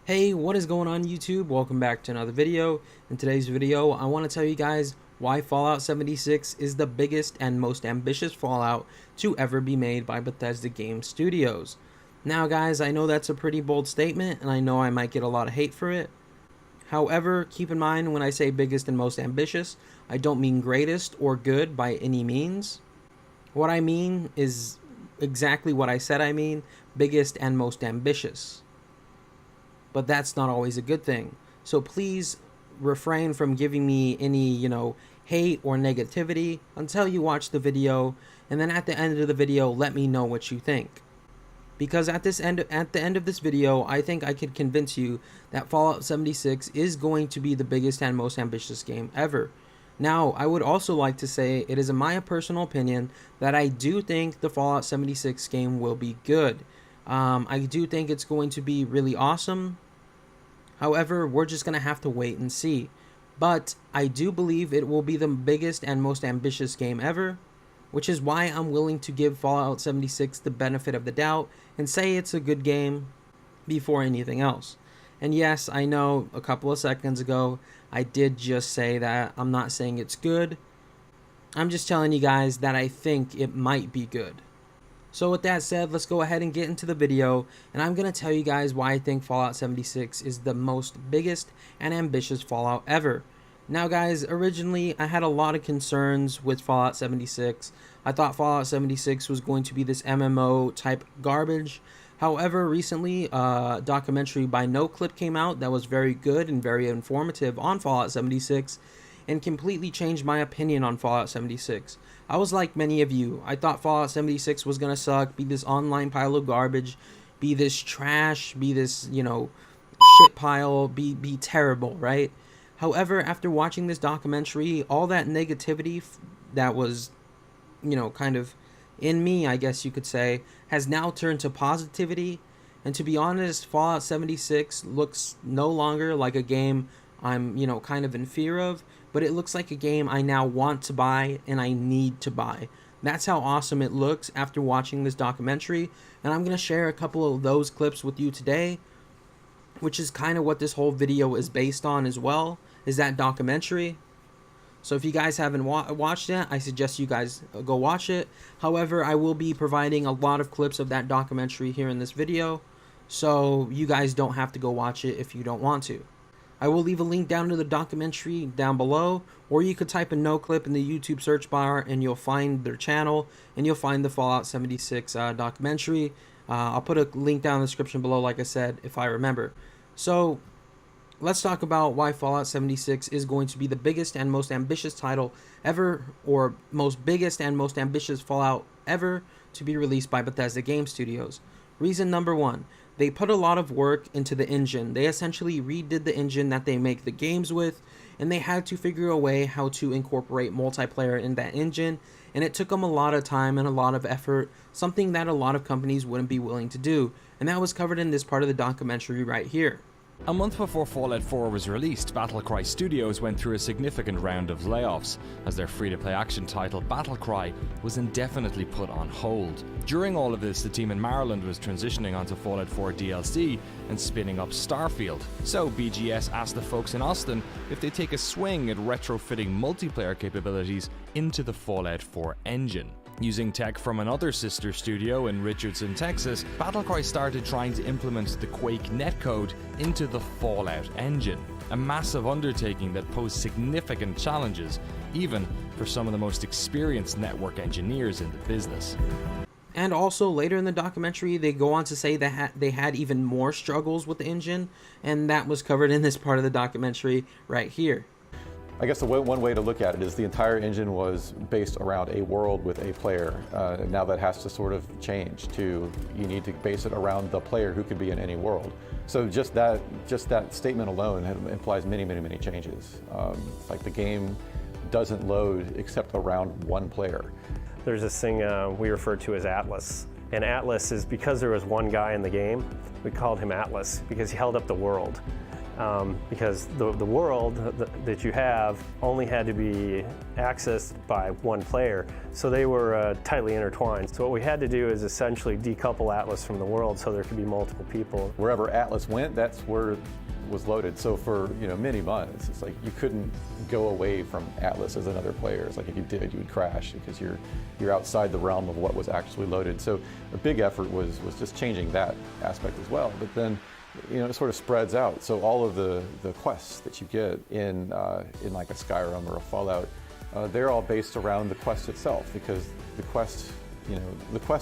Hey, what is going on YouTube? Welcome back to another video. In today's video, I want to tell you guys why Fallout 76 is the biggest and most ambitious Fallout to ever be made by Bethesda Game Studios. Now guys, I know that's a pretty bold statement and I know I might get a lot of hate for it. However, keep in mind when I say biggest and most ambitious, I don't mean greatest or good by any means. What I mean is exactly what I said I mean, biggest and most ambitious. But that's not always a good thing. So please refrain from giving me any, hate or negativity until you watch the video, and then at the end of the video, let me know what you think. Because at the end of this video, I think I could convince you that Fallout 76 is going to be the biggest and most ambitious game ever. Now, I would also like to say it is my personal opinion that I do think the Fallout 76 game will be good. I do think it's going to be really awesome. However, we're just going to have to wait and see. But I do believe it will be the biggest and most ambitious game ever, which is why I'm willing to give Fallout 76 the benefit of the doubt and say it's a good game before anything else. And yes, I know a couple of seconds ago I did just say that. I'm not saying it's good. I'm just telling you guys that I think it might be good. So with that said, let's go ahead and get into the video, and I'm going to tell you guys why I think Fallout 76 is the biggest and ambitious Fallout ever. Now guys, originally I had a lot of concerns with Fallout 76. I thought Fallout 76 was going to be this MMO type garbage. However, recently a documentary by NoClip came out that was very good and very informative on Fallout 76 and completely changed my opinion on Fallout 76. I was like many of you. I thought Fallout 76 was gonna suck, be this online pile of garbage, be this trash, be this, shit pile, be terrible, right? However, after watching this documentary, all that negativity that was, kind of in me, I guess you could say, has now turned to positivity. And to be honest, Fallout 76 looks no longer like a game I'm, kind of in fear of, but it looks like a game I now want to buy and I need to buy. That's how awesome it looks after watching this documentary, and I'm going to share a couple of those clips with you today, which is kind of what this whole video is based on as well, is that documentary. So if you guys haven't watched it, I suggest you guys go watch it. However, I will be providing a lot of clips of that documentary here in this video, so you guys don't have to go watch it if you don't want to. I will leave a link down to the documentary down below, or you could type in NoClip in the YouTube search bar and you'll find their channel and you'll find the Fallout 76 documentary. I'll put a link down in the description below, like I said, if I remember. So let's talk about why Fallout 76 is going to be the biggest and most ambitious title ever, or biggest and most ambitious Fallout ever to be released by Bethesda Game Studios. Reason number one, they put a lot of work into the engine. They essentially redid the engine that they make the games with, and they had to figure a way how to incorporate multiplayer in that engine, and it took them a lot of time and a lot of effort, something that a lot of companies wouldn't be willing to do, and that was covered in this part of the documentary right here. A month before Fallout 4 was released, Battlecry Studios went through a significant round of layoffs, as their free-to-play action title Battlecry was indefinitely put on hold. During all of this, the team in Maryland was transitioning onto Fallout 4 DLC and spinning up Starfield. So BGS asked the folks in Austin if they'd take a swing at retrofitting multiplayer capabilities into the Fallout 4 engine. Using tech from another sister studio in Richardson, Texas, Battlecry started trying to implement the Quake netcode into the Fallout engine, a massive undertaking that posed significant challenges, even for some of the most experienced network engineers in the business. And also later in the documentary, they go on to say that they had even more struggles with the engine, and that was covered in this part of the documentary right here. I guess one way to look at it is the entire engine was based around a world with a player. Now that has to sort of change to, you need to base it around the player who could be in any world. So just that statement alone implies many changes. Like the game doesn't load except around one player. There's this thing we refer to as Atlas. And Atlas is, because there was one guy in the game, we called him Atlas because he held up the world. because the world that you have only had to be accessed by one player, so they were tightly intertwined. So what we had to do is essentially decouple Atlas from the world so there could be multiple people. Wherever Atlas went, that's where it was loaded. So for many months, it's like you couldn't go away from Atlas as another player. It's like if you did, you would crash because you're outside the realm of what was actually loaded. So a big effort was just changing that aspect as well. But then it sort of spreads out. So all of the quests that you get in like a Skyrim or a Fallout, they're all based around the quest itself, because the quest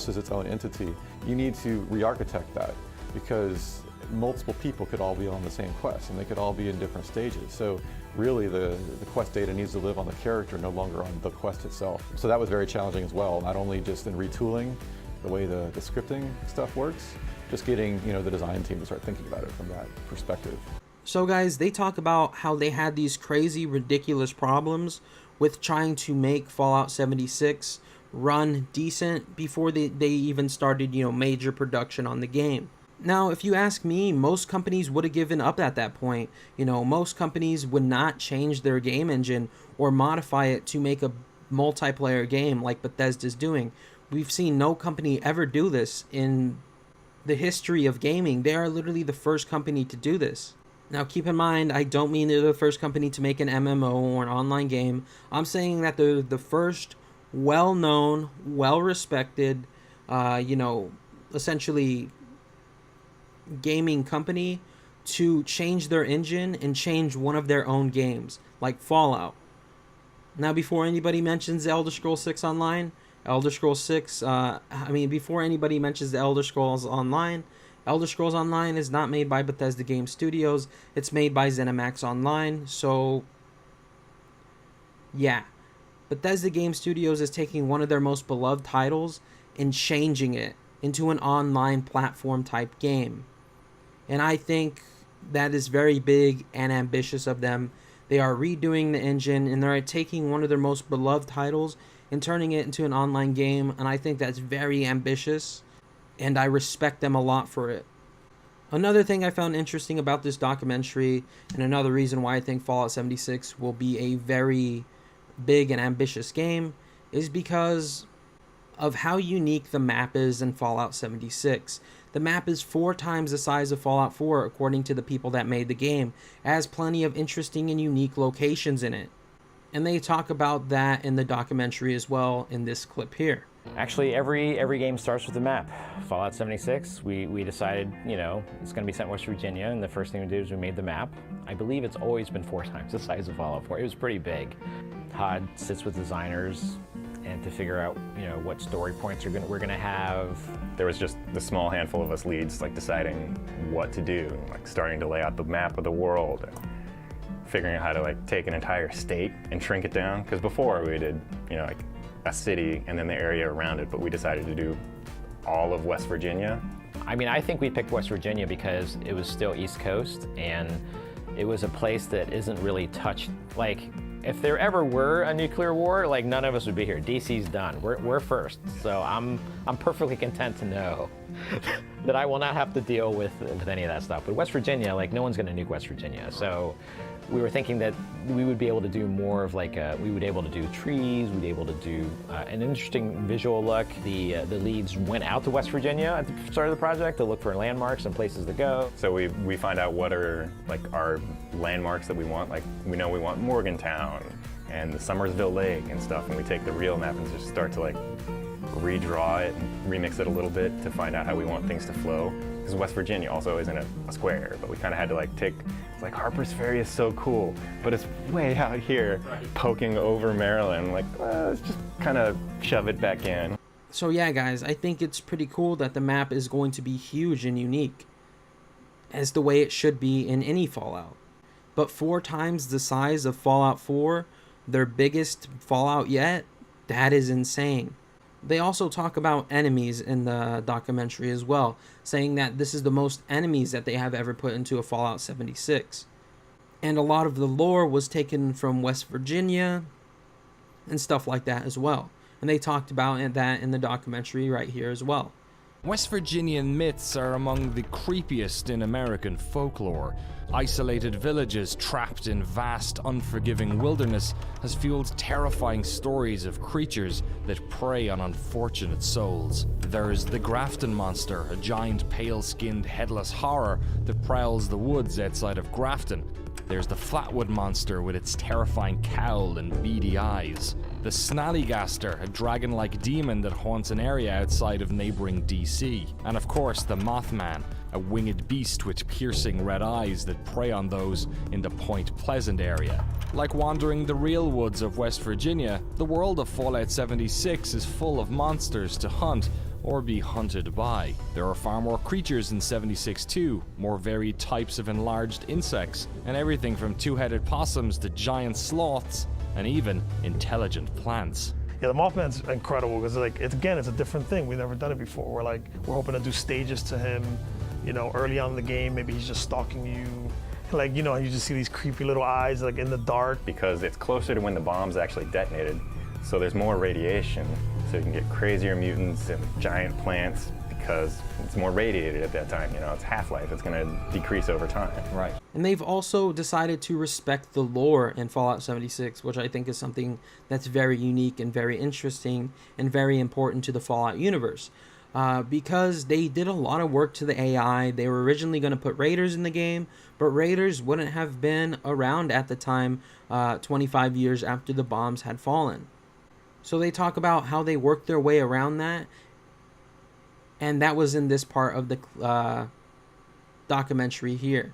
is its own entity. You need to re-architect that, because multiple people could all be on the same quest and they could all be in different stages. So really the quest data needs to live on the character, no longer on the quest itself. So that was very challenging as well, not only just in retooling the way the scripting stuff works, just getting the design team to start thinking about it from that perspective. So guys, they talk about how they had these crazy, ridiculous problems with trying to make Fallout 76 run decent before they even started, major production on the game. Now, if you ask me, most companies would have given up at that point. Most companies would not change their game engine or modify it to make a multiplayer game like Bethesda's doing. We've seen no company ever do this in the history of gaming. They are literally the first company to do this. Now, keep in mind, I don't mean they're the first company to make an MMO or an online game. I'm saying that they're the first well-known, well-respected, essentially gaming company to change their engine and change one of their own games, like Fallout. Now, before anybody mentions Elder Scrolls 6 Online, before anybody mentions the Elder Scrolls Online is not made by Bethesda Game Studios. It's made by ZeniMax Online. So, yeah. Bethesda Game Studios is taking one of their most beloved titles and changing it into an online platform type game. And I think that is very big and ambitious of them. They are redoing the engine, and they're taking one of their most beloved titles and turning it into an online game, and I think that's very ambitious, and I respect them a lot for it. Another thing I found interesting about this documentary, and another reason why I think Fallout 76 will be a very big and ambitious game, is because of how unique the map is in Fallout 76. The map is 4 times the size of Fallout 4, according to the people that made the game. It has plenty of interesting and unique locations in it. And they talk about that in the documentary as well in this clip here. Actually, every game starts with a map. Fallout 76, we decided, it's going to be set in West Virginia, and the first thing we did was we made the map. I believe it's always been 4 times the size of Fallout 4. It was pretty big. Todd sits with designers and to figure out, what story points we're gonna have. There was just the small handful of us leads, deciding what to do, starting to lay out the map of the world, and figuring out how to take an entire state and shrink it down. Because before we did, a city and then the area around it, but we decided to do all of West Virginia. I think we picked West Virginia because it was still East Coast, and it was a place that isn't really touched. If there ever were a nuclear war, none of us would be here. DC's done. We're first. So I'm perfectly content to know that I will not have to deal with any of that stuff. But West Virginia, no one's going to nuke West Virginia. So we were thinking that we would be able to do more of we would be able to do trees, we'd be able to do an interesting visual look. The leads went out to West Virginia at the start of the project to look for landmarks and places to go. So we find out what are our landmarks that we want. We know we want Morgantown and the Summersville Lake and stuff, and we take the real map and just start to redraw it and remix it a little bit to find out how we want things to flow. Because West Virginia also isn't a square, but we kind of had to take, Harper's Ferry is so cool, but it's way out here, poking over Maryland. Let's just kind of shove it back in. So yeah, guys, I think it's pretty cool that the map is going to be huge and unique, as the way it should be in any Fallout. But 4 times the size of Fallout 4, their biggest Fallout yet, that is insane. They also talk about enemies in the documentary as well, saying that this is the most enemies that they have ever put into a Fallout 76. And a lot of the lore was taken from West Virginia and stuff like that as well. And they talked about that in the documentary right here as well. West Virginian myths are among the creepiest in American folklore. Isolated villages trapped in vast, unforgiving wilderness has fueled terrifying stories of creatures that prey on unfortunate souls. There's the Grafton Monster, a giant pale-skinned headless horror that prowls the woods outside of Grafton. There's the Flatwood Monster with its terrifying cowl and beady eyes. The Snallygaster, a dragon-like demon that haunts an area outside of neighboring DC. And of course, the Mothman, a winged beast with piercing red eyes that prey on those in the Point Pleasant area. Like wandering the real woods of West Virginia, the world of Fallout 76 is full of monsters to hunt or be hunted by. There are far more creatures in 76 too, more varied types of enlarged insects, and everything from two-headed possums to giant sloths, and even intelligent plants. Yeah, the Mothman's incredible because it's a different thing. We've never done it before. We're hoping to do stages to him, early on in the game. Maybe he's just stalking you. You just see these creepy little eyes in the dark. Because it's closer to when the bomb's actually detonated, so there's more radiation. So you can get crazier mutants and giant plants because it's more radiated at that time. It's half-life. It's going to decrease over time. Right. And they've also decided to respect the lore in Fallout 76, which I think is something that's very unique and very interesting and very important to the Fallout universe. Because they did a lot of work to the AI. They were originally going to put raiders in the game, but raiders wouldn't have been around at the time 25 years after the bombs had fallen. So they talk about how they worked their way around that, and that was in this part of the documentary here.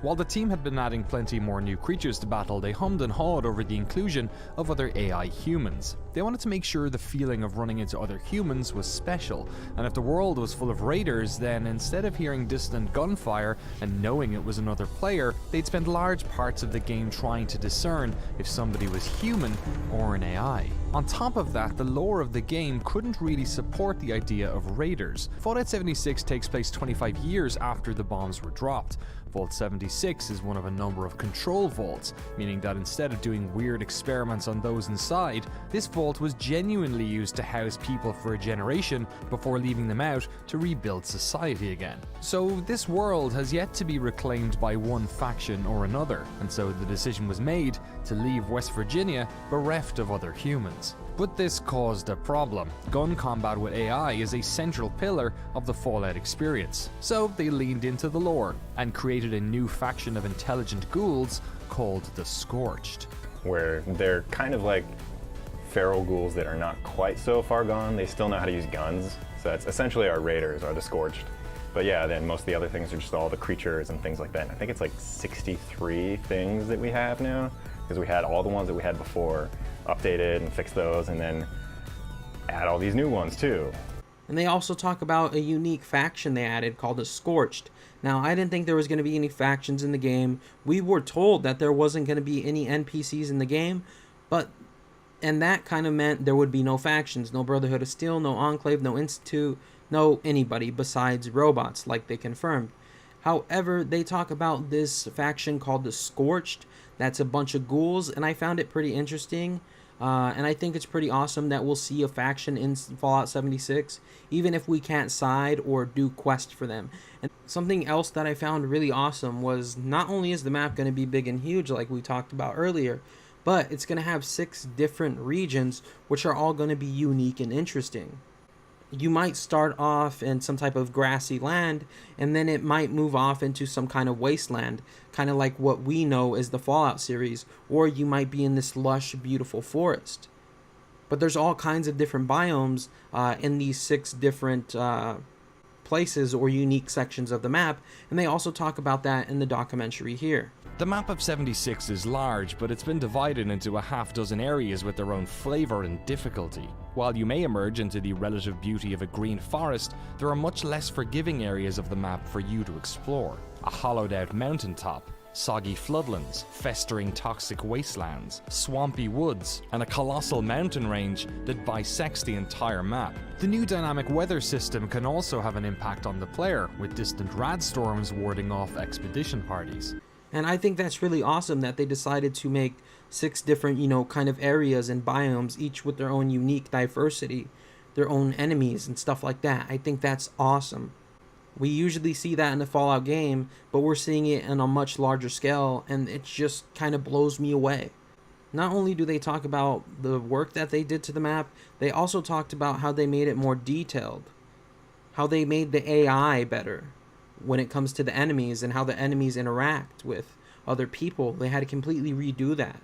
While the team had been adding plenty more new creatures to battle, they hummed and hawed over the inclusion of other AI humans. They wanted to make sure the feeling of running into other humans was special, and if the world was full of raiders, then instead of hearing distant gunfire and knowing it was another player, they'd spend large parts of the game trying to discern if somebody was human or an AI. On top of that, the lore of the game couldn't really support the idea of raiders. Fallout 76 takes place 25 years after the bombs were dropped. Vault 76 is one of a number of control vaults, meaning that instead of doing weird experiments on those inside, this vault was genuinely used to house people for a generation before leaving them out to rebuild society again. So this world has yet to be reclaimed by one faction or another, and so the decision was made to leave West Virginia bereft of other humans. But this caused a problem. Gun combat with AI is a central pillar of the Fallout experience. So they leaned into the lore and created a new faction of intelligent ghouls called the Scorched. Where they're kind of like feral ghouls that are not quite so far gone. They still know how to use guns. So that's essentially our raiders, are the Scorched. But yeah, then most of the other things are just all the creatures and things like that. And I think it's like 63 things that we have now, because we had all the ones that we had before updated and fixed those, and then add all these new ones too. And they also talk about a unique faction they added called the Scorched. Now, I didn't think there was going to be any factions in the game. We were told that there wasn't going to be any NPCs in the game, and that kind of meant there would be no factions, no Brotherhood of Steel, no Enclave, no Institute, no anybody besides robots, like they confirmed. However, they talk about this faction called the Scorched. That's a bunch of ghouls, and I found it pretty interesting. And I think it's pretty awesome that we'll see a faction in Fallout 76, even if we can't side or do quests for them. And something else that I found really awesome was not only is the map going to be big and huge like we talked about earlier, but it's going to have 6 different regions, which are all going to be unique and interesting. You might start off in some type of grassy land, and then it might move off into some kind of wasteland, kind of like what we know as the Fallout series, or you might be in this lush, beautiful forest. But there's all kinds of different biomes in these 6 different places or unique sections of the map, and they also talk about that in the documentary here. The map of 76 is large, but it's been divided into a half dozen areas with their own flavour and difficulty. While you may emerge into the relative beauty of a green forest, there are much less forgiving areas of the map for you to explore. A hollowed out mountaintop, soggy floodlands, festering toxic wastelands, swampy woods, and a colossal mountain range that bisects the entire map. The new dynamic weather system can also have an impact on the player, with distant radstorms warding off expedition parties. And I think that's really awesome that they decided to make 6 different, kind of areas and biomes, each with their own unique diversity. their own enemies and stuff like that. I think that's awesome. We usually see that in the Fallout game, but we're seeing it on a much larger scale, and it just kind of blows me away. Not only do they talk about the work that they did to the map, they also talked about how they made it more detailed, how they made the AI better when it comes to the enemies and how the enemies interact with other people. They had to completely redo that.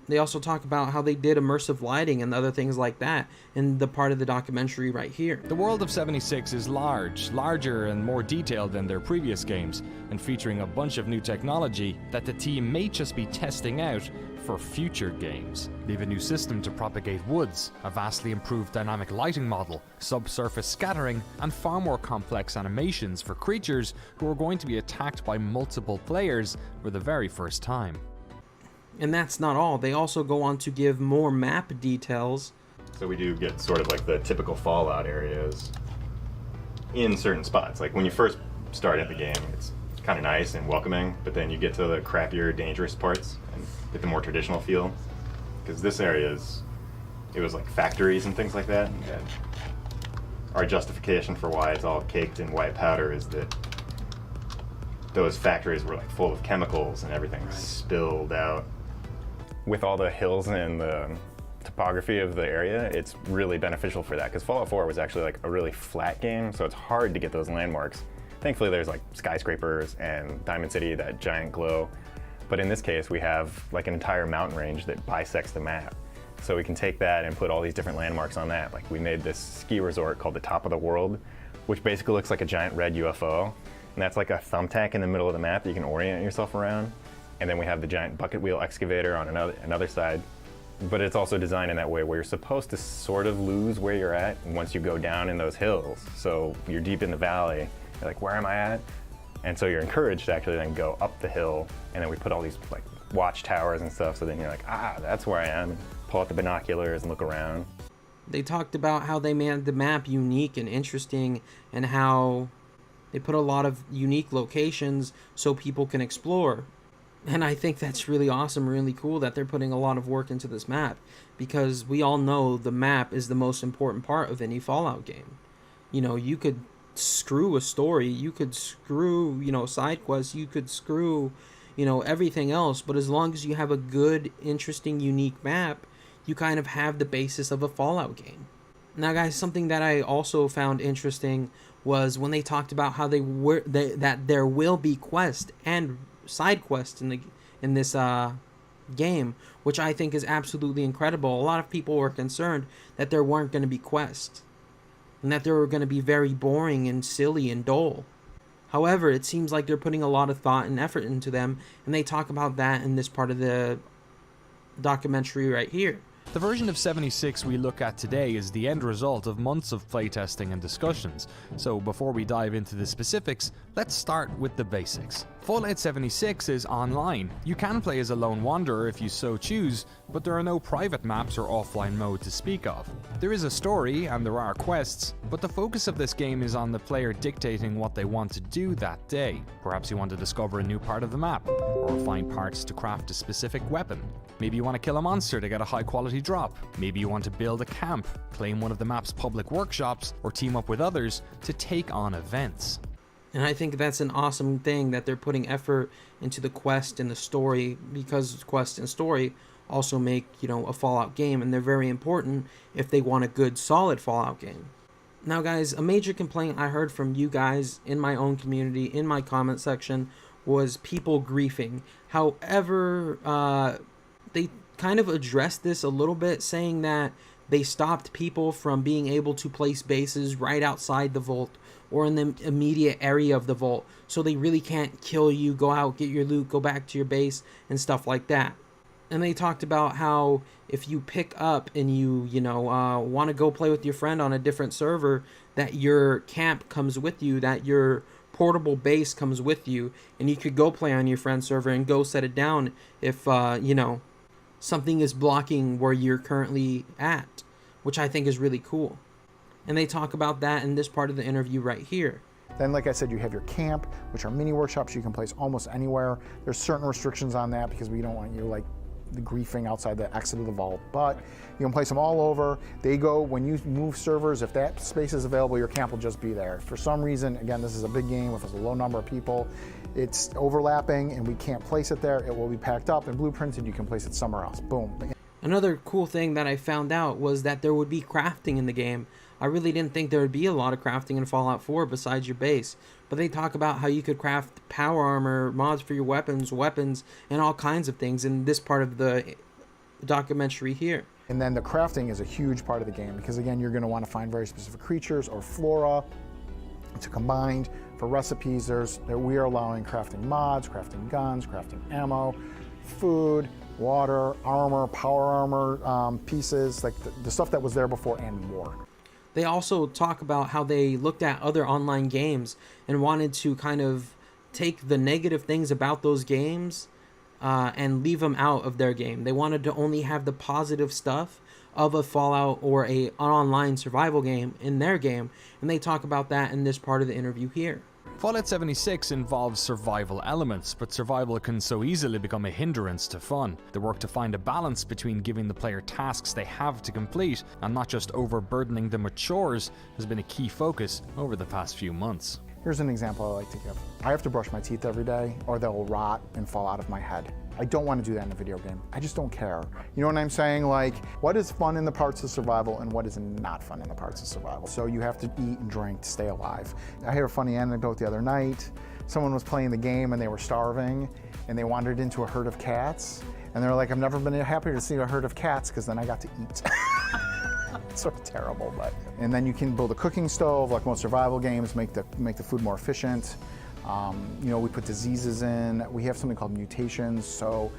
They also talk about how they did immersive lighting and other things like that in the part of the documentary right here. The world of 76 is larger and more detailed than their previous games, and featuring a bunch of new technology that the team may just be testing out for future games. They have a new system to propagate woods, a vastly improved dynamic lighting model, subsurface scattering, and far more complex animations for creatures who are going to be attacked by multiple players for the very first time. And that's not all. They also go on to give more map details. So we do get sort of like the typical Fallout areas in certain spots. Like when you first start at the game, it's kind of nice and welcoming, but then you get to the crappier, dangerous parts and get the more traditional feel. Because this area it was like factories and things like that. And our justification for why it's all caked in white powder is that those factories were like full of chemicals and everything spilled out. With all the hills and the topography of the area, it's really beneficial for that, because Fallout 4 was actually like a really flat game, so it's hard to get those landmarks. Thankfully there's like skyscrapers and Diamond City, that giant glow, but in this case we have like an entire mountain range that bisects the map. So we can take that and put all these different landmarks on that. Like we made this ski resort called the Top of the World, which basically looks like a giant red UFO, and that's like a thumbtack in the middle of the map that you can orient yourself around. And then we have the giant bucket wheel excavator on another side. But it's also designed in that way where you're supposed to sort of lose where you're at once you go down in those hills. So you're deep in the valley, you're like, where am I at? And so you're encouraged to actually then go up the hill, and then we put all these like watchtowers and stuff, so then you're like, that's where I am. And pull out the binoculars and look around. They talked about how they made the map unique and interesting, and how they put a lot of unique locations so people can explore. And I think that's really awesome, really cool that they're putting a lot of work into this map, because we all know the map is the most important part of any Fallout game. You know, you could screw a story, you could screw, side quests, you could screw, everything else, but as long as you have a good, interesting, unique map, you kind of have the basis of a Fallout game. Now guys, something that I also found interesting was when they talked about how that there will be quests and side quests in this game, which I think is absolutely incredible. A lot of people were concerned that there weren't going to be quests and that they were going to be very boring and silly and dull. However, it seems like they're putting a lot of thought and effort into them, and they talk about that in this part of the documentary right here. The version of 76 we look at today is the end result of months of playtesting and discussions, so before we dive into the specifics, let's start with the basics. Fallout 76 is online. You can play as a lone wanderer if you so choose, but there are no private maps or offline mode to speak of. There is a story and there are quests, but the focus of this game is on the player dictating what they want to do that day. Perhaps you want to discover a new part of the map, or find parts to craft a specific weapon. Maybe you want to kill a monster to get a high quality drop. Maybe you want to build a camp, claim one of the map's public workshops, or team up with others to take on events. And I think that's an awesome thing that they're putting effort into the quest and the story, because quest and story also make, a Fallout game, and they're very important if they want a good, solid Fallout game. Now guys, a major complaint I heard from you guys in my own community, in my comment section, was people griefing. However, they kind of addressed this a little bit, saying that they stopped people from being able to place bases right outside the vault or in the immediate area of the vault, so they really can't kill you, go out, get your loot, go back to your base, and stuff like that. And they talked about how if you pick up and you want to go play with your friend on a different server, that your camp comes with you, that your portable base comes with you, and you could go play on your friend's server and go set it down if something is blocking where you're currently at, which I think is really cool. And they talk about that in this part of the interview right here. Then, like I said, you have your camp, which are mini workshops you can place almost anywhere. There's certain restrictions on that because we don't want you griefing outside the exit of the vault. But you can place them all over. They go, when you move servers, if that space is available, your camp will just be there. For some reason, again, this is a big game with a low number of people, it's overlapping and we can't place it there. It will be packed up and blueprinted. You can place it somewhere else. Boom. Another cool thing that I found out was that there would be crafting in the game. I really didn't think there would be a lot of crafting in Fallout 4 besides your base. But they talk about how you could craft power armor, mods for your weapons, and all kinds of things in this part of the documentary here. And then the crafting is a huge part of the game because, again, you're going to want to find very specific creatures or flora to combine. For recipes, we are allowing crafting mods, crafting guns, crafting ammo, food, water, armor, power armor pieces, like the stuff that was there before and more. They also talk about how they looked at other online games and wanted to kind of take the negative things about those games and leave them out of their game. They wanted to only have the positive stuff of a Fallout or an online survival game in their game, and they talk about that in this part of the interview here. Fallout 76 involves survival elements, but survival can so easily become a hindrance to fun. The work to find a balance between giving the player tasks they have to complete and not just overburdening them with chores has been a key focus over the past few months. Here's an example I like to give. I have to brush my teeth every day or they'll rot and fall out of my head. I don't want to do that in a video game. I just don't care. You know what I'm saying? Like, what is fun in the parts of survival and what is not fun in the parts of survival? So you have to eat and drink to stay alive. I had a funny anecdote the other night. Someone was playing the game and they were starving and they wandered into a herd of cats. And they're like, I've never been happier to see a herd of cats because then I got to eat. It's sort of terrible, but. And then you can build a cooking stove, like most survival games, make the food more efficient. You know, we put diseases in. We have something called mutations. So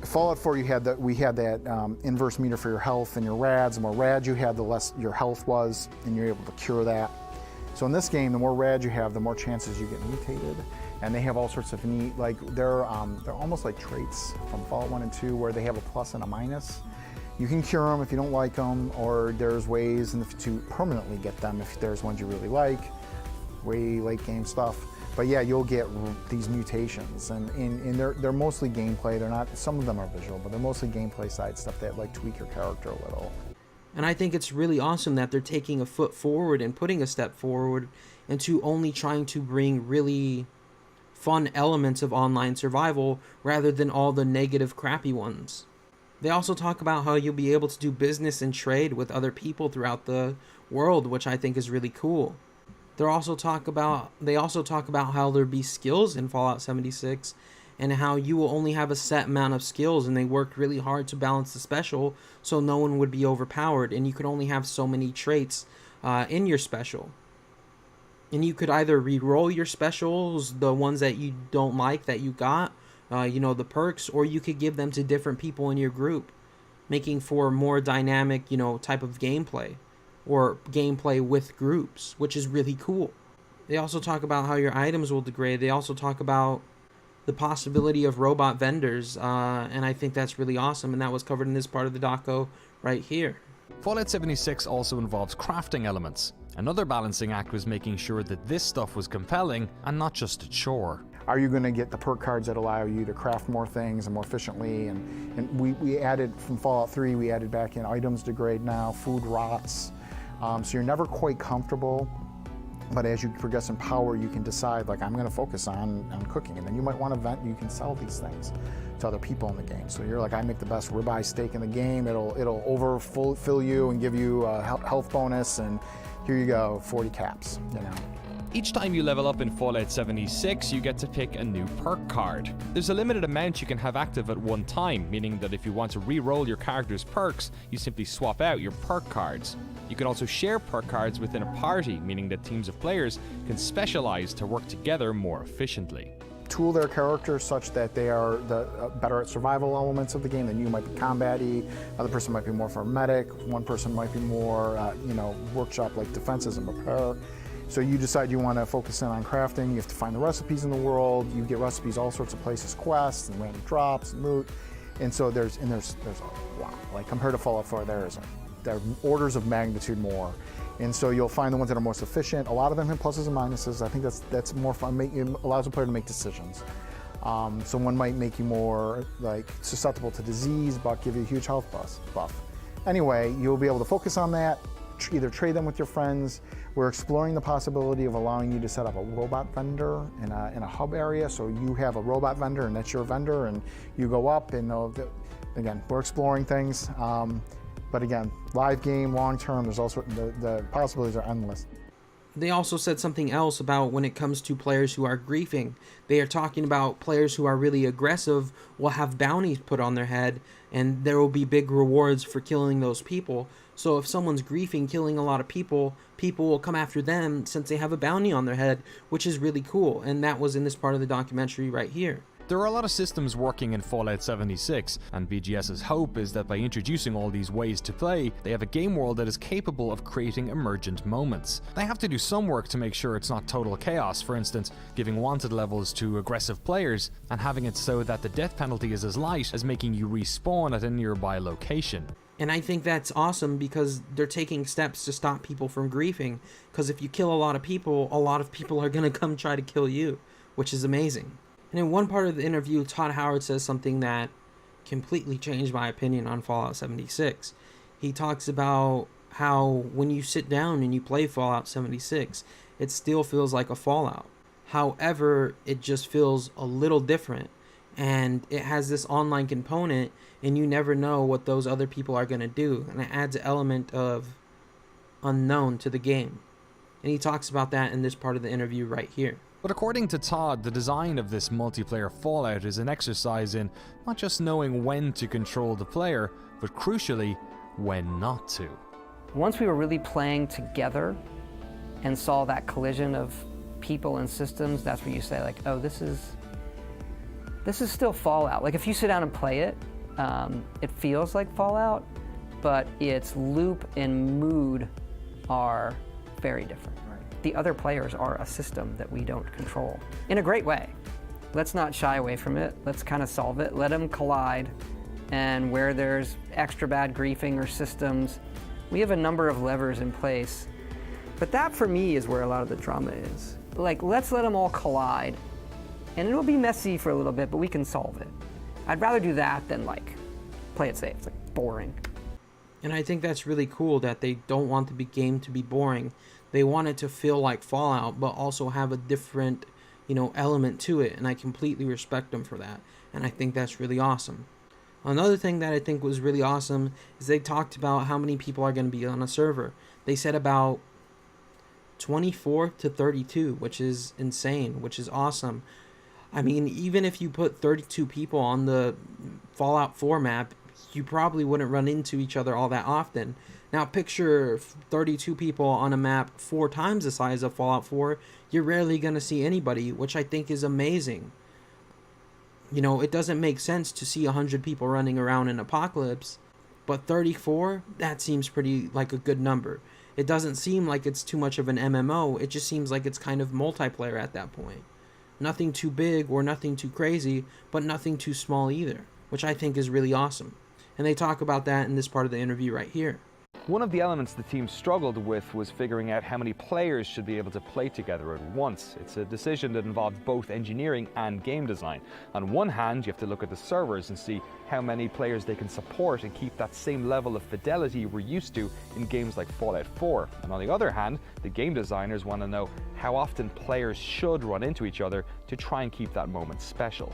Fallout 4, we had that inverse meter for your health and your rads. The more rads you had, the less your health was, and you're able to cure that. So in this game, the more rads you have, the more chances you get mutated. And they have all sorts of neat, like they're almost like traits from Fallout 1 and 2, where they have a plus and a minus. You can cure them if you don't like them, or there's ways to permanently get them if there's ones you really like. Way late game stuff. But yeah, you'll get these mutations, and they're mostly gameplay. They're not. Some of them are visual, but they're mostly gameplay side stuff that like tweak your character a little. And I think it's really awesome that they're taking a foot forward and putting a step forward into only trying to bring really fun elements of online survival rather than all the negative, crappy ones. They also talk about how you'll be able to do business and trade with other people throughout the world, which I think is really cool. They also talk about how there'll be skills in Fallout 76 and how you will only have a set amount of skills, and they worked really hard to balance the special so no one would be overpowered, and you could only have so many traits in your special. And you could either re-roll your specials, the ones that you don't like that you got, you know, the perks, or you could give them to different people in your group, making for more dynamic, you know, type of gameplay. Or gameplay with groups, which is really cool. They also talk about how your items will degrade. They also talk about the possibility of robot vendors, and I think that's really awesome, and that was covered in this part of the doco right here. Fallout 76 also involves crafting elements. Another balancing act was making sure that this stuff was compelling and not just a chore. Are you going to get the perk cards that allow you to craft more things and more efficiently? And we added, from Fallout 3, we added back in items degrade now, food rots. So you're never quite comfortable, but as you progress in power, you can decide, like, I'm going to focus on cooking, and then you might want to vent. You can sell these things to other people in the game. So you're like, I make the best ribeye steak in the game. It'll overfill you and give you a health bonus, and here you go, 40 caps. You know. Each time you level up in Fallout 76, you get to pick a new perk card. There's a limited amount you can have active at one time, meaning that if you want to re-roll your character's perks, you simply swap out your perk cards. You can also share perk cards within a party, meaning that teams of players can specialize to work together more efficiently. Tool their characters such that they are better at survival elements of the game than you. Might be combat-y, other person might be more for a medic, one person might be more, workshop like defenses and repair. So you decide you want to focus in on crafting. You have to find the recipes in the world. You get recipes all sorts of places, quests and random drops and loot. And so there's a lot. Like compared to Fallout 4, there are orders of magnitude more. And so you'll find the ones that are most efficient. A lot of them have pluses and minuses. I think that's more fun. It allows a player to make decisions. Someone might make you more like susceptible to disease, but give you a huge health buff. Anyway, you'll be able to focus on that, either trade them with your friends. We're exploring the possibility of allowing you to set up a robot vendor in a hub area. So you have a robot vendor and that's your vendor, and you go up and again, we're exploring things. But again, live game, long term, there's also the possibilities are endless. They also said something else about when it comes to players who are griefing. They are talking about players who are really aggressive will have bounties put on their head, and there will be big rewards for killing those people. So if someone's griefing, killing a lot of people, people will come after them since they have a bounty on their head, which is really cool. And that was in this part of the documentary right here. There are a lot of systems working in Fallout 76, and BGS's hope is that by introducing all these ways to play, they have a game world that is capable of creating emergent moments. They have to do some work to make sure it's not total chaos, for instance, giving wanted levels to aggressive players, and having it so that the death penalty is as light as making you respawn at a nearby location. And I think that's awesome because they're taking steps to stop people from griefing, because if you kill a lot of people are going to come try to kill you, which is amazing. And in one part of the interview, Todd Howard says something that completely changed my opinion on Fallout 76. He talks about how when you sit down and you play Fallout 76, it still feels like a Fallout. However, it just feels a little different. And it has this online component, and you never know what those other people are going to do. And it adds an element of unknown to the game. And he talks about that in this part of the interview right here. But according to Todd, the design of this multiplayer Fallout is an exercise in not just knowing when to control the player, but crucially, when not to. Once we were really playing together and saw that collision of people and systems, that's where you say like, oh, this is still Fallout. Like if you sit down and play it, it feels like Fallout, but its loop and mood are very different. The other players are a system that we don't control in a great way. Let's not shy away from it. Let's kind of solve it. Let them collide. And where there's extra bad griefing or systems, we have a number of levers in place. But that for me is where a lot of the drama is. Like, let's let them all collide. And it'll be messy for a little bit, but we can solve it. I'd rather do that than like play it safe. It's like boring. And I think that's really cool that they don't want the game to be boring. They want it to feel like Fallout, but also have a different, element to it. And I completely respect them for that. And I think that's really awesome. Another thing that I think was really awesome is they talked about how many people are going to be on a server. They said about 24 to 32, which is insane, which is awesome. I mean, even if you put 32 people on the Fallout 4 map, you probably wouldn't run into each other all that often. Now picture 32 people on a map 4 times the size of Fallout 4, you're rarely going to see anybody, which I think is amazing. It doesn't make sense to see 100 people running around in Apocalypse, but 34, that seems pretty like a good number. It doesn't seem like it's too much of an MMO, it just seems like it's kind of multiplayer at that point. Nothing too big or nothing too crazy, but nothing too small either, which I think is really awesome. And they talk about that in this part of the interview right here. One of the elements the team struggled with was figuring out how many players should be able to play together at once. It's a decision that involved both engineering and game design. On one hand, you have to look at the servers and see how many players they can support and keep that same level of fidelity we're used to in games like Fallout 4. And on the other hand, the game designers want to know how often players should run into each other to try and keep that moment special.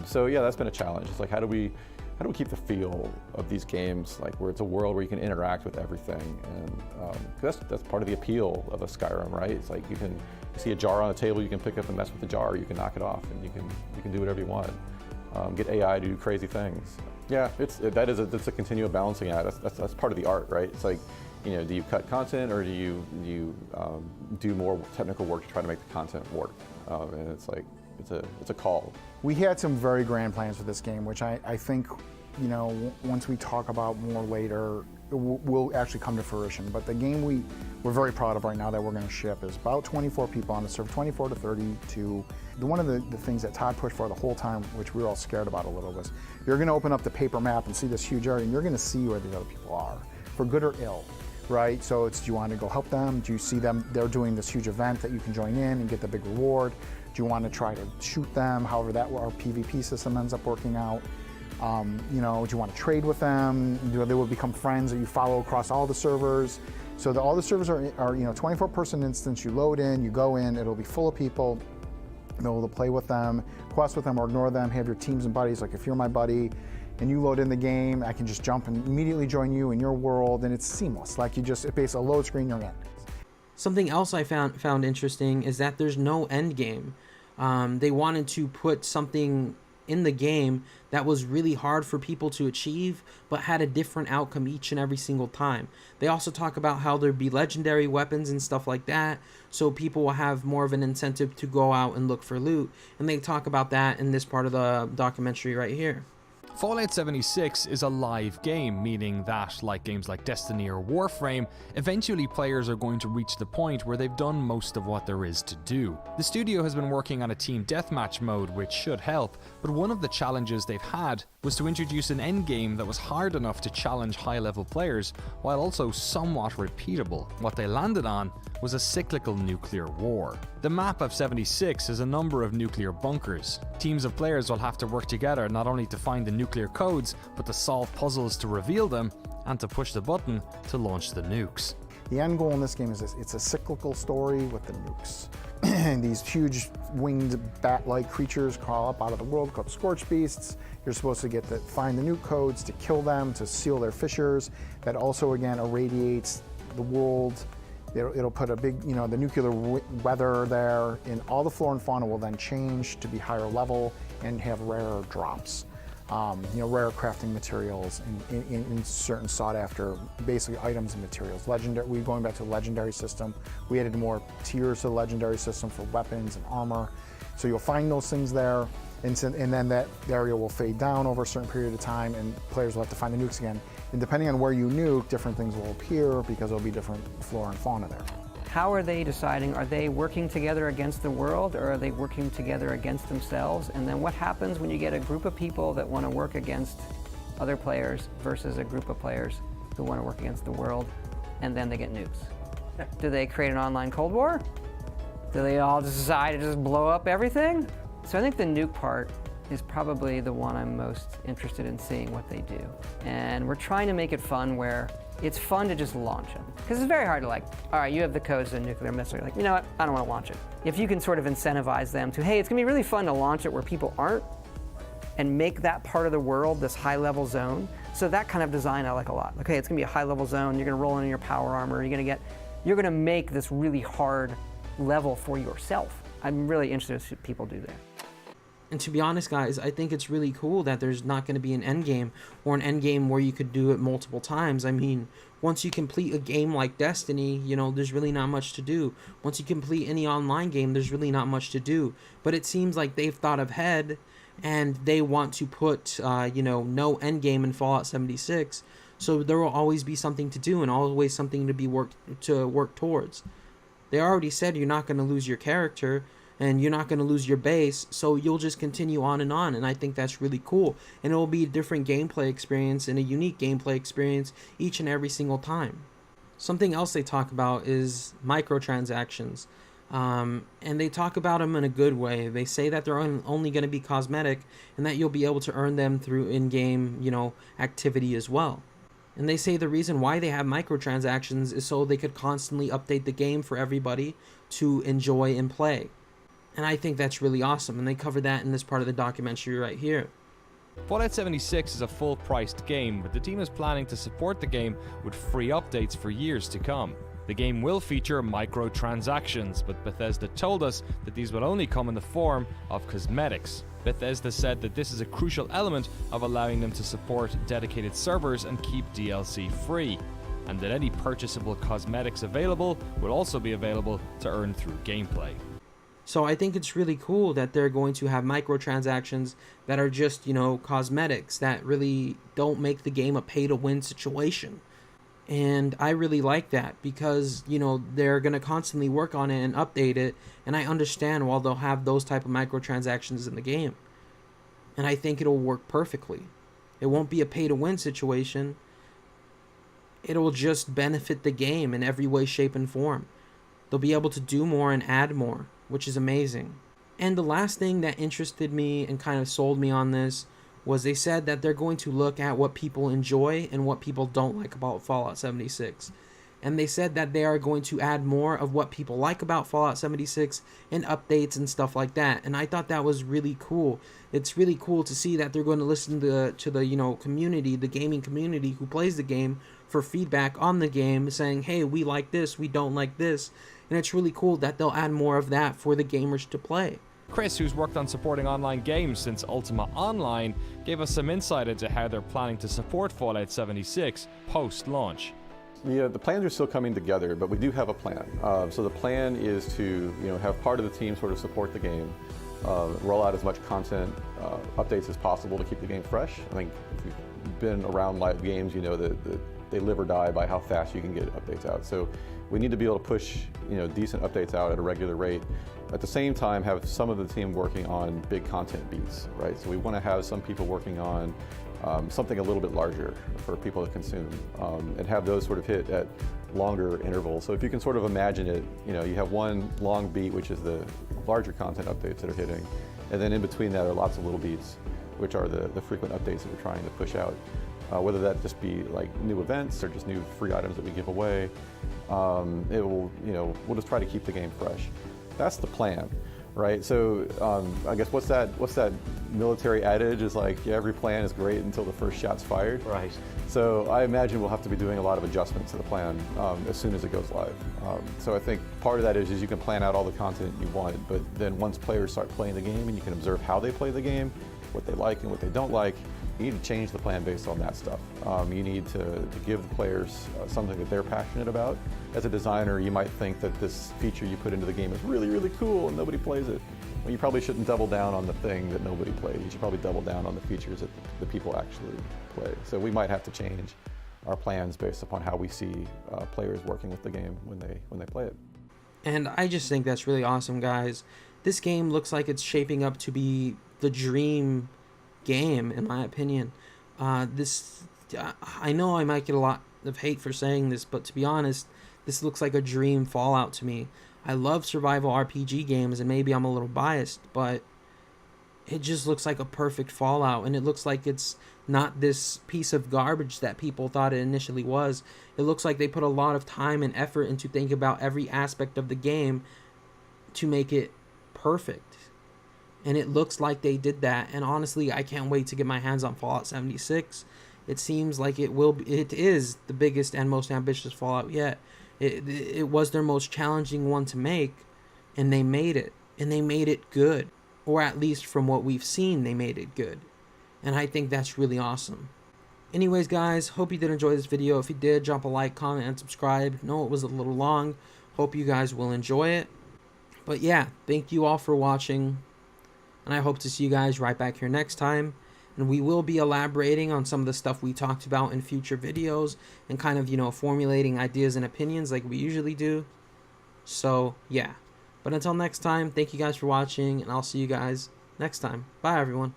So yeah, that's been a challenge. It's like, how do we keep the feel of these games, like where it's a world where you can interact with everything, and that's part of the appeal of a Skyrim, right? It's like you see a jar on a table, you can pick up and mess with the jar, you can knock it off, and you can do whatever you want. Get AI to do crazy things. Yeah, it's a continual balancing act. That's part of the art, right? It's like, do you cut content or do you do more technical work to try to make the content work? And it's like it's a call. We had some very grand plans for this game, which I think, once we talk about more later, will actually come to fruition. But the game we're very proud of right now that we're going to ship is about 24 people on the server, 24 to 32. One of the things that Todd pushed for the whole time, which we were all scared about a little, was you're going to open up the paper map and see this huge area, and you're going to see where the other people are, for good or ill. Right, so do you want to go help them? Do you see them, they're doing this huge event that you can join in and get the big reward? Do you want to try to shoot them? However, that our PvP system ends up working out. You know, do you want to trade with them? They will become friends that you follow across all the servers. So all the servers are you know, 24-person instance. You load in, you go in, it'll be full of people. You'll be able to play with them, quest with them, or ignore them. Have your teams and buddies. Like if you're my buddy and you load in the game, I can just jump and immediately join you in your world, and it's seamless. Like you just, it's basically a load screen, you're in. Something else I found interesting is that there's no end game. They wanted to put something in the game that was really hard for people to achieve, but had a different outcome each and every single time. They also talk about how there'd be legendary weapons and stuff like that, so people will have more of an incentive to go out and look for loot, and they talk about that in this part of the documentary right here. Fallout 76 is a live game, meaning that, like games like Destiny or Warframe, eventually players are going to reach the point where they've done most of what there is to do. The studio has been working on a team deathmatch mode, which should help, but one of the challenges they've had was to introduce an endgame that was hard enough to challenge high-level players, while also somewhat repeatable. What they landed on was a cyclical nuclear war. The map of 76 has a number of nuclear bunkers. Teams of players will have to work together not only to find the nuclear codes, but to solve puzzles to reveal them, and to push the button to launch the nukes. The end goal in this game is this. It's a cyclical story with the nukes. These huge winged bat-like creatures crawl up out of the world called Scorched beasts. You're supposed to find the nuke codes to kill them, to seal their fissures. That also, again, irradiates the world. It'll put a big, you know, the nuclear weather there, and all the flora and fauna will then change to be higher level and have rarer drops. You know, rare crafting materials in certain sought-after, basically items and materials. Legendary. Going back to the legendary system, we added more tiers to the legendary system for weapons and armor. So you'll find those things there, and then that area will fade down over a certain period of time, and players will have to find the nukes again. And depending on where you nuke, different things will appear because there'll be different flora and fauna there. How are they deciding? Are they working together against the world, or are they working together against themselves? And then what happens when you get a group of people that want to work against other players versus a group of players who want to work against the world, and then they get nukes? Do they create an online Cold War? Do they all decide to just blow up everything? So I think the nuke part is probably the one I'm most interested in seeing what they do. And we're trying to make it fun where it's fun to just launch them. Because it's very hard to like, all right, you have the codes to a nuclear missile. You're like, you know what, I don't want to launch it. If you can sort of incentivize them to, hey, it's gonna be really fun to launch it where people aren't, and make that part of the world this high-level zone. So that kind of design I like a lot. Okay, it's gonna be a high-level zone, you're gonna roll in your power armor, you're gonna make this really hard level for yourself. I'm really interested in what people do there. And to be honest, guys, I think it's really cool that there's not going to be an end game, or an end game where you could do it multiple times. I mean, once you complete a game like Destiny, you know, there's really not much to do. Once you complete any online game, there's really not much to do. But it seems like they've thought ahead, and they want to put, you know, no end game in Fallout 76. So there will always be something to do, and always something to work towards. They already said you're not going to lose your character, and you're not going to lose your base, so you'll just continue on, and I think that's really cool. And it will be a different gameplay experience and a unique gameplay experience each and every single time. Something else they talk about is microtransactions, and they talk about them in a good way. They say that they're only going to be cosmetic, and that you'll be able to earn them through in-game, you know, activity as well. And they say the reason why they have microtransactions is so they could constantly update the game for everybody to enjoy and play. And I think that's really awesome, and they cover that in this part of the documentary right here. Fallout 76 is a full-priced game, but the team is planning to support the game with free updates for years to come. The game will feature microtransactions, but Bethesda told us that these will only come in the form of cosmetics. Bethesda said that this is a crucial element of allowing them to support dedicated servers and keep DLC free, and that any purchasable cosmetics available will also be available to earn through gameplay. So I think it's really cool that they're going to have microtransactions that are just, you know, cosmetics that really don't make the game a pay-to-win situation. And I really like that because, you know, they're going to constantly work on it and update it. And I understand why they'll have those type of microtransactions in the game. And I think it'll work perfectly. It won't be a pay-to-win situation. It'll just benefit the game in every way, shape, and form. They'll be able to do more and add more, which is amazing. And the last thing that interested me and kind of sold me on this was they said that they're going to look at what people enjoy and what people don't like about Fallout 76. And they said that they are going to add more of what people like about Fallout 76 and updates and stuff like that. And I thought that was really cool. It's really cool to see that they're going to listen to the community, the gaming community who plays the game, for feedback on the game, saying, hey, we like this, we don't like this. And it's really cool that they'll add more of that for the gamers to play. Chris, who's worked on supporting online games since Ultima Online, gave us some insight into how they're planning to support Fallout 76 post-launch. The plans are still coming together, but we do have a plan. So the plan is to have part of the team sort of support the game, roll out as much content updates as possible to keep the game fresh. I think if you've been around live games, you know that they live or die by how fast you can get updates out. So we need to be able to push decent updates out at a regular rate. At the same time, have some of the team working on big content beats, right? So we want to have some people working on something a little bit larger for people to consume, and have those sort of hit at longer intervals. So if you can sort of imagine it, you have one long beat, which is the larger content updates that are hitting, and then in between that are lots of little beats, which are the frequent updates that we're trying to push out. Whether that just be like new events or just new free items that we give away, we'll just try to keep the game fresh. That's the plan, right? So I guess what's that military adage is like, yeah, every plan is great until the first shot's fired. Right. So I imagine we'll have to be doing a lot of adjustments to the plan as soon as it goes live. So I think part of that is you can plan out all the content you want, but then once players start playing the game and you can observe how they play the game, what they like and what they don't like, you need to change the plan based on that stuff. You need to give the players something that they're passionate about. As a designer, you might think that this feature you put into the game is really, really cool and nobody plays it. Well, you probably shouldn't double down on the thing that nobody plays. You should probably double down on the features that the people actually play. So we might have to change our plans based upon how we see players working with the game when they play it. And I just think that's really awesome, guys. This game looks like it's shaping up to be the dream game, in my opinion. I know I might get a lot of hate for saying this, but to be honest, this looks like a dream Fallout to me. I love survival RPG games, and maybe I'm a little biased, but it just looks like a perfect Fallout, and it looks like it's not this piece of garbage that people thought it initially was. It looks like they put a lot of time and effort into thinking about every aspect of the game to make it perfect. And it looks like they did that, and honestly, I can't wait to get my hands on Fallout 76. It seems like it is the biggest and most ambitious Fallout yet. It was their most challenging one to make, and they made it. And they made it good. Or at least from what we've seen, they made it good. And I think that's really awesome. Anyways, guys, hope you did enjoy this video. If you did, drop a like, comment, and subscribe. No, it was a little long. Hope you guys will enjoy it. But yeah, thank you all for watching. And I hope to see you guys right back here next time. And we will be elaborating on some of the stuff we talked about in future videos and kind of, formulating ideas and opinions like we usually do. So, yeah. But until next time, thank you guys for watching, and I'll see you guys next time. Bye, everyone.